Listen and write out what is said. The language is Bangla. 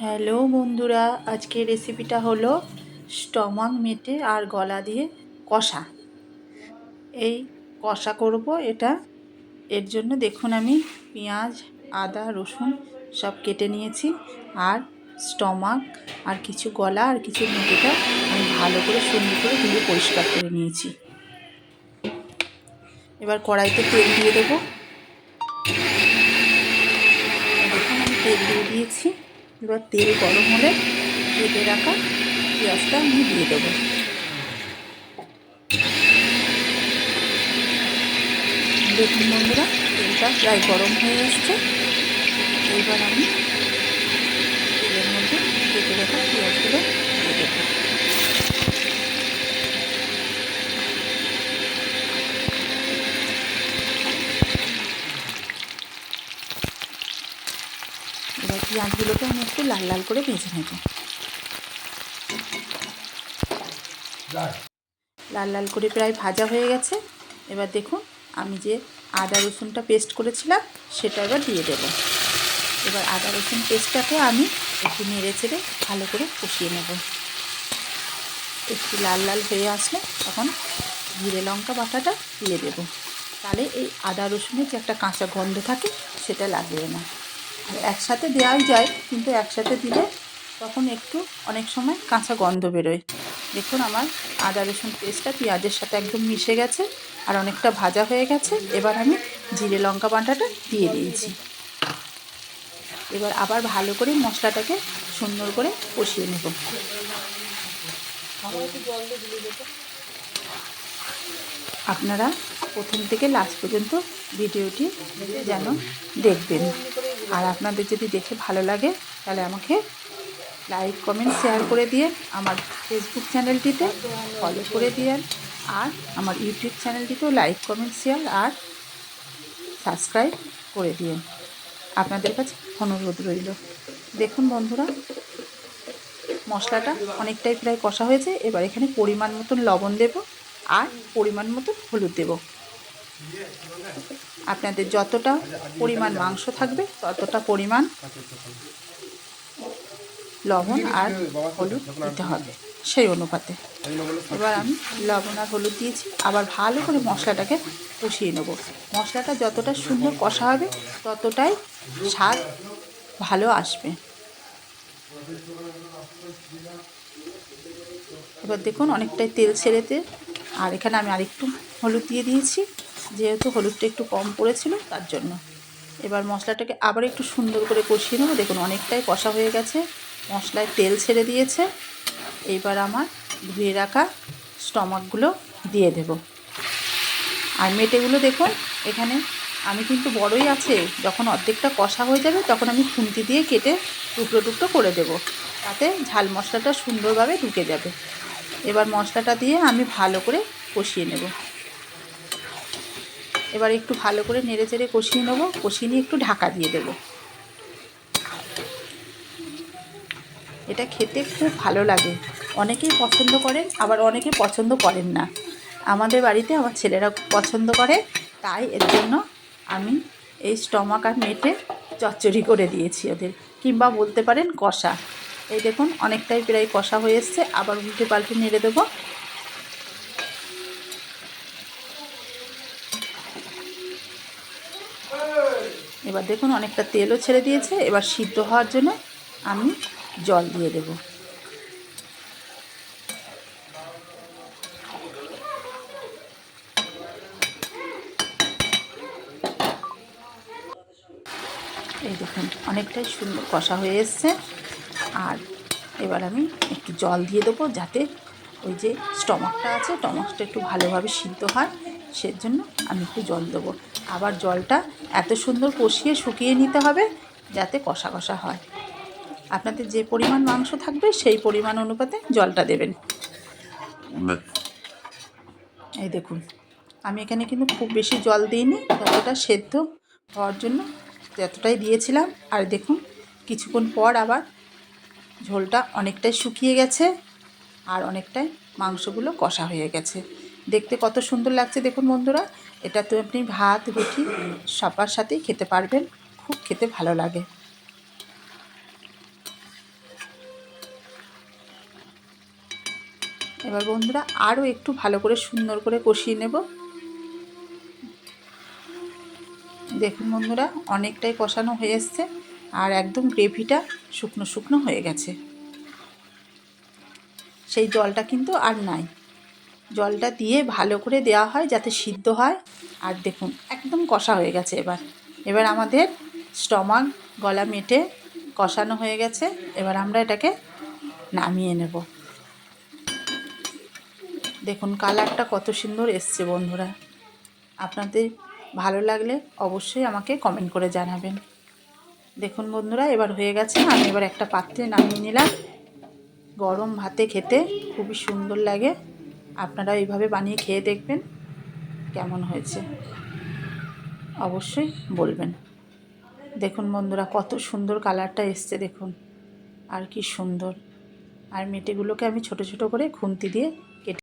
হ্যালো বন্ধুরা, আজকের রেসিপিটা হলো স্টমাক মেটে আর গলা দিয়ে কষা। এই কষা করব এটা। এর জন্য দেখুন আমি পেঁয়াজ, আদা, রসুন সব কেটে নিয়েছি, আর স্টমাক আর কিছু গলা আর কিছু মেটেটা আমি ভালো করে সুন্দর করে ধুয়ে পরিষ্কার করে নিয়েছি। এবার কড়াইতে তেল দিয়ে দেবো। দেখুন আমি তেল দিয়ে দিয়েছি। এবার তেল গরম হলে কেটে রাখা পেঁয়াজটা আমি দিয়ে দেবো। দেখুন বন্ধুরা, তেলটা প্রায় গরম হয়ে এসছে। এইবার আমি তেলের মধ্যে কেটে রাখা পেঁয়াজগুলো দিয়ে দেবো। এবার পেঁয়াজগুলোকে আমি একটু লাল লাল করে ভেজে নেব। লাল লাল করে প্রায় ভাজা হয়ে গেছে। এবার দেখুন আমি যে আদা রসুনটা পেস্ট করেছিলাম সেটা এবার দিয়ে দেবো। এবার আদা রসুন পেস্টটাকে আমি একটু নেড়ে চেড়ে ভালো করে কষিয়ে নেব। একটু লাল লাল হয়ে আসলে তখন জিরে লঙ্কা বাটাটা দিয়ে দেবো। তাহলে এই আদা রসুনের যে একটা কাঁচা গন্ধ থাকে সেটা লাগবে না। একসাথে দেওয়াই যায়, কিন্তু একসাথে দিলে তখন একটু অনেক সময় কাঁচা গন্ধ বেরোয়। দেখুন আমার আদা রসুন পেস্টটা পেঁয়াজের সাথে একদম মিশে গেছে আর অনেকটা ভাজা হয়ে গেছে। এবার আমি জিরে লঙ্কা বাটাটা দিয়ে দিয়েছি। এবার আবার ভালো করে মশলাটাকে সুন্দর করে কষিয়ে নেব। আপনারা প্রথম থেকে লাস্ট পর্যন্ত ভিডিওটি যেন দেখবেন। আর আপনাদের যদি দেখে ভালো লাগে তাহলে আমাকে লাইক কমেন্ট শেয়ার করে দিয়ে আমার ফেসবুক চ্যানেলটিতে ফলো করে দিয়েন, আর আমার ইউটিউব চ্যানেলটিতেও লাইক কমেন্ট শেয়ার আর সাবস্ক্রাইব করে দিন। আপনাদের কাছে অনুরোধ রইল। দেখুন বন্ধুরা, মশলাটা অনেকটাই প্রায় কষা হয়েছে। এবার এখানে পরিমাণ মতন লবণ দেব আর পরিমাণ মতন হলুদ দেব। আপনাদের যতটা পরিমাণ মাংস থাকবে ততটা পরিমাণ লবণ আর হলুদ দিতে হবে সেই অনুপাতে। এবার আমি লবণ আর হলুদ দিয়েছি। আবার ভালো করে মশলাটাকে কষিয়ে নেব। মশলাটা যতটা সুন্দর কষা হবে ততটাই স্বাদ ভালো আসবে। এবার দেখুন অনেকটাই তেল ছেড়েতে, আর এখানে আমি আরেকটু হলুদ দিয়ে দিয়েছি, যেহেতু হলুদটা একটু কম পড়েছিল তার জন্য। এবার মশলাটাকে আবার একটু সুন্দর করে কষিয়ে নেব। দেখুন অনেকটাই কষা হয়ে গেছে, মশলায় তেল ছেড়ে দিয়েছে। এইবার আমার ধুয়ে রাখা স্টমাকগুলো দিয়ে দেব। আর মেটেগুলো দেখুন এখানে আমি কিন্তু বড়ই আছে, যখন অর্ধেকটা কষা হয়ে যাবে তখন আমি খুন্তি দিয়ে কেটে টুকরো টুকরো করে দেব, তাতে ঝাল মশলাটা সুন্দরভাবে ঢুকে যাবে। এবার মশলাটা দিয়ে আমি ভালো করে কষিয়ে নেব। এবার একটু ভালো করে নেড়ে চেড়ে কষিয়ে নেব। কষিয়ে নিয়ে একটু ঢাকা দিয়ে দেব। এটা খেতে খুব ভালো লাগে, অনেকেই পছন্দ করেন আবার অনেকে পছন্দ করেন না। আমাদের বাড়িতে আমার ছেলেরা পছন্দ করে, তাই এর জন্য আমি এই স্টমাক আর মেটে চচ্চড়ি করে দিয়েছি ওদের, কিংবা বলতে পারেন কষা। এই দেখুন অনেকটাই প্রায় কষা হয়ে এসছে। আবার উল্টে পাল্টে নেড়ে দেবো। এবার দেখুন অনেকটা তেলও ছেড়ে দিয়েছে। এবার সিদ্ধ হওয়ার জন্য আমি জল দিয়ে দেব। এই দেখুন অনেকটাই সুন্দর কষা হয়ে এসছে। আর এবার আমি একটু জল দিয়ে দেবো, যাতে ওই যে স্টমাকটা আছে স্টমাকটা একটু ভালোভাবে সিদ্ধ হয়, সেজন্য আমি একটু জল দেবো। আবার জলটা এত সুন্দর কষিয়ে শুকিয়ে নিতে হবে যাতে কষা কষা হয়। আপনাদের যে পরিমাণ মাংস থাকবে সেই পরিমাণ অনুপাতে জলটা দেবেন। এই দেখুন আমি এখানে কিন্তু খুব বেশি জল দিইনি, যতটা সেদ্ধ হওয়ার জন্য যতটাই দিয়েছিলাম। আর দেখুন কিছুক্ষণ পর আবার ঝোলটা অনেকটাই শুকিয়ে গেছে আর অনেকটাই মাংসগুলো কষা হয়ে গেছে। দেখতে কত সুন্দর লাগছে দেখুন বন্ধুরা। এটা তো আপনি ভাত রুটি সবার সাথেই খেতে পারবেন, খুব খেতে ভালো লাগে। এবার বন্ধুরা আরও একটু ভালো করে সুন্দর করে কষিয়ে নেব। দেখুন বন্ধুরা অনেকটাই কষানো হয়ে এসছে আর একদম গ্রেভিটা শুকনো শুকনো হয়ে গেছে। সেই জলটা কিন্তু আর নাই, জলটা দিয়ে ভালো করে দেওয়া হয় যাতে সিদ্ধ হয়। আর দেখুন একদম কষা হয়ে গেছে। এবার আমাদের স্টমাক গলা মেটে কষানো হয়ে গেছে। এবার আমরা এটাকে নামিয়ে নেব। দেখুন কালারটা কত সুন্দর এসছে বন্ধুরা। আপনাদের ভালো লাগলে অবশ্যই আমাকে কমেন্ট করে জানাবেন। দেখুন বন্ধুরা এবার হয়ে গেছে। আমি এবার একটা পাত্রে নামিয়ে নিলাম। গরম ভাতে খেতে খুবই সুন্দর লাগে। আপনারা এইভাবে বানিয়ে খেয়ে দেখবেন কেমন হয়েছে, অবশ্যই বলবেন। দেখুন বন্ধুরা কত সুন্দর কালারটা এসছে, দেখুন আর কি সুন্দর। আর মেটেগুলোকে আমি ছোট ছোট করে খুন্তি দিয়ে কেটে